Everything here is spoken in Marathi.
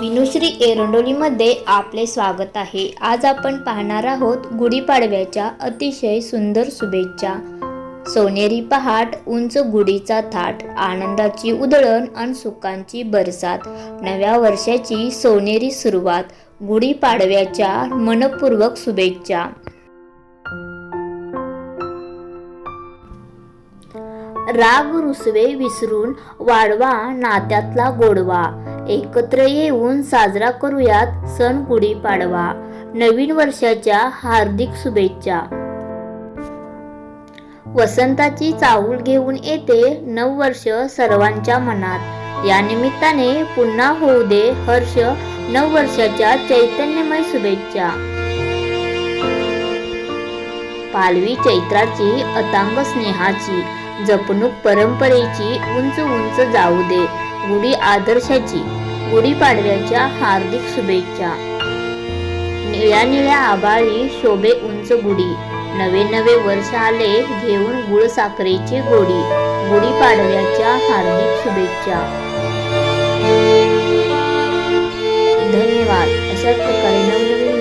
विनुश्री एरंडोलीमध्ये आपले स्वागत आहे। आज आपण पाहणार आहोत गुढीपाडव्याच्या अतिशय सुंदर शुभेच्छा। सोनेरी पहाट, उंच गुढीचा थाट, आनंदाची उधळण आणि सुखांची बरसात, नव्या वर्षाची सोनेरी सुरुवात, गुढीपाडव्याच्या मनपूर्वक शुभेच्छा। राग रुसवे विसरून वाढवा नात्यातला गोडवा, एकत्र येऊन साजरा करूयात सण गुढीपाडवा। नवीन वर्षाच्या हार्दिक शुभेच्छा। वसंताची चाहूल घेऊन येते नववर्ष सर्वांच्या मनात, या निमित्ताने पुन्हा होऊ दे हर्ष, नववर्षाच्या चैतन्यमय शुभेच्छा। पालवी चैत्राची अतांग स्नेहाची, जपणूक परंपरेची उंच उंच जाऊ दे, गुढी आदर्शाची, गुढीपाडव्याच्या हार्दिक शुभेच्छा। निळ्या निळ्या आभाळी शोभे उंच गुढी, नवे नवे वर्ष आले घेऊन गुळ साखरेची गोडी, गुढीपाडव्याच्या हार्दिक शुभेच्छा। धन्यवाद। अशाच प्रकारे नवनवीन